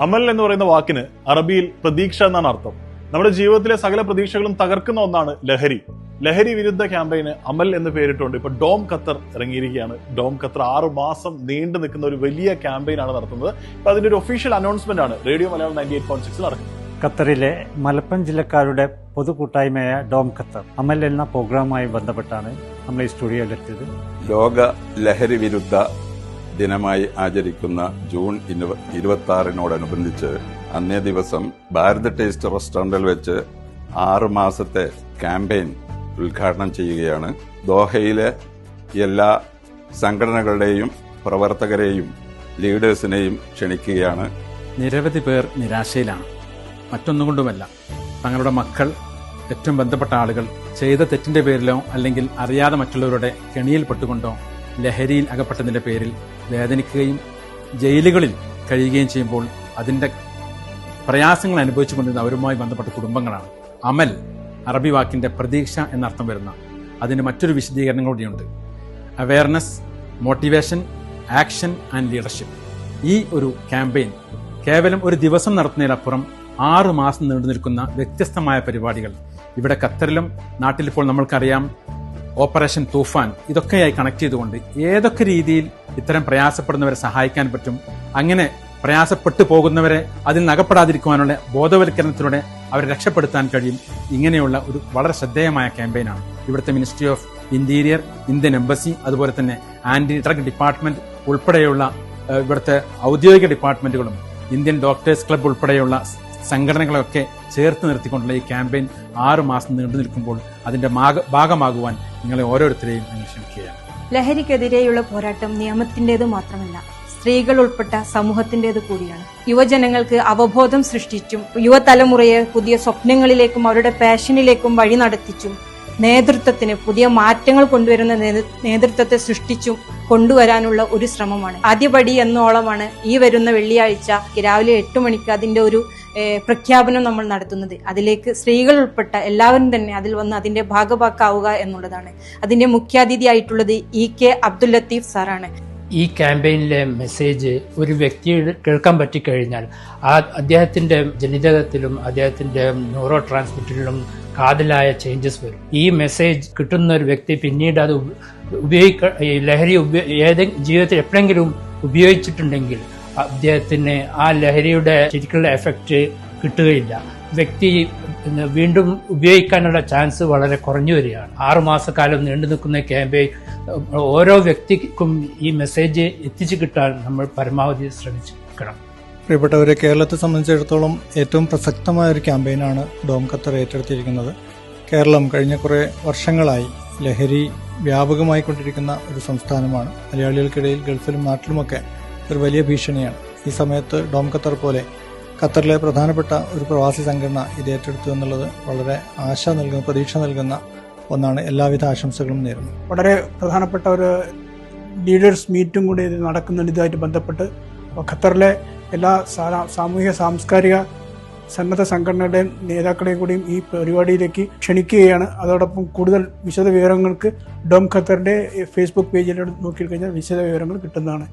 അമൽ എന്ന് പറയുന്ന വാക്കിന് അറബിയിൽ പ്രതീക്ഷ എന്നാണ് അർത്ഥം. നമ്മുടെ ജീവിതത്തിലെ സകല പ്രതീക്ഷകളും തകർക്കുന്ന ഒന്നാണ് ലഹരി. ലഹരി വിരുദ്ധ ക്യാമ്പയിന് അമൽ എന്ന് പേരിട്ടുണ്ട്. ഇപ്പൊ ഡോം ഖത്തർ ഇറങ്ങിയിരിക്കുകയാണ്. ഡോം ഖത്തർ 6 മാസം നീണ്ടു നിൽക്കുന്ന ഒരു വലിയ ക്യാമ്പയിനാണ് നടത്തുന്നത്. ഇപ്പൊ അതിന്റെ ഒരു ഒഫീഷ്യൽ അനൗൺസ്മെന്റ് ആണ് റേഡിയോ മലയാളം 98.6 നടക്കുന്നത്. ഖത്തറിലെ മലപ്പുറം ജില്ലക്കാരുടെ പൊതുകൂട്ടായ്മയായ ഡോം ഖത്തർ അമൽ എന്ന പ്രോഗ്രാമുമായി ബന്ധപ്പെട്ടാണ് നമ്മൾ ഈ സ്റ്റുഡിയോയിലെത്തിയത്. ലോക ലഹരി വിരുദ്ധ ദിനമായി ആചരിക്കുന്ന ജൂൺ 26-നോടനുബന്ധിച്ച് അന്നേ ദിവസം ഭാരത് ടേസ്റ്റ് റെസ്റ്റോറന്റിൽ വെച്ച് 6 മാസത്തെ ക്യാമ്പയിൻ ഉദ്ഘാടനം ചെയ്യുകയാണ്. ദോഹയിലെ എല്ലാ സംഘടനകളുടെയും പ്രവർത്തകരെയും ലീഡേഴ്സിനെയും ക്ഷണിക്കുകയാണ്. നിരവധി പേർ നിരാശയിലാണ്. മറ്റൊന്നുകൊണ്ടുമല്ല, തങ്ങളുടെ മക്കൾ, ഏറ്റവും ബന്ധപ്പെട്ട ആളുകൾ ചെയ്ത തെറ്റിന്റെ പേരിലോ അല്ലെങ്കിൽ അറിയാതെ മറ്റുള്ളവരുടെ കെണിയിൽപ്പെട്ടുകൊണ്ടോ ലഹരിയിൽ അകപ്പെട്ടതിന്റെ പേരിൽ വേദനിക്കുകയും ജയിലുകളിൽ കഴിയുകയും ചെയ്യുമ്പോൾ അതിന്റെ പ്രയാസങ്ങൾ അനുഭവിച്ചുകൊണ്ടിരുന്ന അവരുമായി ബന്ധപ്പെട്ട കുടുംബങ്ങളാണ്. അമൽ അറബി വാക്കിന്റെ പ്രതീക്ഷ എന്നർത്ഥം വരുന്ന അതിന് മറ്റൊരു വിശദീകരണം കൂടിയുണ്ട്. Awareness, motivation, action and leadership. ഈ ഒരു ക്യാമ്പയിൻ കേവലം ഒരു ദിവസം നടത്തുന്നതിനപ്പുറം 6 മാസം നീണ്ടു നിൽക്കുന്ന വ്യത്യസ്തമായ പരിപാടികൾ ഇവിടെ ഖത്തറിലും നാട്ടിലിപ്പോൾ നമ്മൾക്കറിയാം ഓപ്പറേഷൻ തൂഫാൻ, ഇതൊക്കെയായി കണക്ട് ചെയ്തുകൊണ്ട് ഏതൊക്കെ രീതിയിൽ ഇത്തരം പ്രയാസപ്പെടുന്നവരെ സഹായിക്കാൻ പറ്റും, അങ്ങനെ പ്രയാസപ്പെട്ടു പോകുന്നവരെ അതിൽ നകപ്പെടാതിരിക്കുവാനുള്ള ബോധവൽക്കരണത്തിലൂടെ അവരെ രക്ഷപ്പെടുത്താൻ കഴിയും. ഇങ്ങനെയുള്ള ഒരു വളരെ ശ്രദ്ധേയമായ ക്യാമ്പയിനാണ്. ഇവിടുത്തെ ministry of interior, Indian embassy, അതുപോലെ തന്നെ ആന്റി ഡ്രഗ് ഡിപ്പാർട്ട്മെന്റ് ഉൾപ്പെടെയുള്ള ഇവിടുത്തെ ഔദ്യോഗിക ഡിപ്പാർട്ട്മെന്റുകളും ഇന്ത്യൻ ഡോക്ടേഴ്സ് ക്ലബ്ബ് ഉൾപ്പെടെയുള്ള സംഘടനകളൊക്കെ ചേർത്ത് നിർത്തിക്കൊണ്ടുള്ള ഈ ക്യാമ്പയിൻ 6 മാസം നീണ്ടു നിൽക്കുമ്പോൾ അതിന്റെ ഭാഗമാകുവാൻ നിങ്ങളെ ഓരോരുത്തരെയും ക്ഷണിക്കുകയാണ്. ലഹരിക്കെതിരെയുള്ള പോരാട്ടം നിയമത്തിന്റേത് മാത്രമല്ല, സ്ത്രീകൾ ഉൾപ്പെട്ട സമൂഹത്തിന്റേത് കൂടിയാണ്. യുവജനങ്ങൾക്ക് അവബോധം സൃഷ്ടിച്ചും യുവതലമുറയെ പുതിയ സ്വപ്നങ്ങളിലേക്കും അവരുടെ പാഷനിലേക്കും വഴി നടത്തിച്ചും നേതൃത്വത്തിന് പുതിയ മാറ്റങ്ങൾ കൊണ്ടുവരുന്ന നേതൃത്വത്തെ സൃഷ്ടിച്ചും കൊണ്ടുവരാനുള്ള ഒരു ശ്രമമാണ്. ആദ്യപടി എന്നോളമാണ് ഈ വരുന്ന വെള്ളിയാഴ്ച രാവിലെ 8 മണിക്ക് അതിന്റെ ഒരു പ്രഖ്യാപനം നമ്മൾ നടത്തുന്നത്. അതിലേക്ക് സ്ത്രീകൾ ഉൾപ്പെട്ട എല്ലാവരും തന്നെ അതിൽ വന്ന് അതിന്റെ ഭാഗഭാക്കാവുക എന്നുള്ളതാണ്. അതിന്റെ മുഖ്യാതിഥിയായിട്ടുള്ളത് EK അബ്ദുൽ ലത്തീഫ് സാറാണ്. ഈ ക്യാമ്പയിനിലെ മെസ്സേജ് ഒരു വ്യക്തി കേൾക്കാൻ പറ്റിക്കഴിഞ്ഞാൽ അദ്ദേഹത്തിന്റെ ജനിതകത്തിലും അദ്ദേഹത്തിന്റെ ന്യൂറോ ട്രാൻസ്മിറ്ററിലും കാതലായ ചേഞ്ചസ് വരും. ഈ മെസ്സേജ് കിട്ടുന്ന ഒരു വ്യക്തി പിന്നീട് അത് ലഹരി ജീവിതത്തിൽ എപ്പോഴെങ്കിലും ഉപയോഗിച്ചിട്ടുണ്ടെങ്കിൽ അദ്ദേഹത്തിന് ആ ലഹരിയുടെ ശരിക്കുള്ള എഫക്റ്റ് കിട്ടുകയില്ല. വ്യക്തി വീണ്ടും ഉപയോഗിക്കാനുള്ള ചാൻസ് വളരെ കുറഞ്ഞു വരികയാണ്. 6 മാസക്കാലം നീണ്ടു നിൽക്കുന്ന ക്യാമ്പയിൻ ഓരോ വ്യക്തിക്കും ഈ മെസ്സേജ് എത്തിച്ചു കിട്ടാൻ നമ്മൾ പരമാവധി ശ്രമിക്കണം. പ്രിയപ്പെട്ടവരെ, കേരളത്തെ സംബന്ധിച്ചിടത്തോളം ഏറ്റവും പ്രസക്തമായ ഒരു ക്യാമ്പയിനാണ് ഡോം ഖത്തർ ഏറ്റെടുത്തിരിക്കുന്നത്. കേരളം കഴിഞ്ഞ കുറേ വർഷങ്ങളായി ലഹരി വ്യാപകമായിക്കൊണ്ടിരിക്കുന്ന ഒരു സംസ്ഥാനമാണ്. മലയാളികൾക്കിടയിൽ ഗൾഫിലും നാട്ടിലുമൊക്കെ ഒരു വലിയ ഭീഷണിയാണ്. ഈ സമയത്ത് ഡോം ഖത്തർ പോലെ ഖത്തറിലെ പ്രധാനപ്പെട്ട ഒരു പ്രവാസി സംഘടന ഇത് ഏറ്റെടുത്തു എന്നുള്ളത് വളരെ പ്രതീക്ഷ നൽകുന്ന ഒന്നാണ്. എല്ലാവിധ ആശംസകളും നേരുന്നു. വളരെ പ്രധാനപ്പെട്ട ഒരു ലീഡേഴ്സ് മീറ്റും കൂടി ഇത് നടക്കുന്നുണ്ട്. ഇതുമായിട്ട് ബന്ധപ്പെട്ട് ഖത്തറിലെ എല്ലാ സാമൂഹിക സാംസ്കാരിക സന്നദ്ധ സംഘടനകളുടെയും നേതാക്കളെയും കൂടിയും ഈ പരിപാടിയിലേക്ക് ക്ഷണിക്കുകയാണ്. അതോടൊപ്പം കൂടുതൽ വിശദ വിവരങ്ങൾക്ക് ഡോം ഖത്തറിന്റെ ഫേസ്ബുക്ക് പേജിലൂടെ നോക്കിക്കഴിഞ്ഞാൽ വിശദ വിവരങ്ങൾ കിട്ടുന്നതാണ്.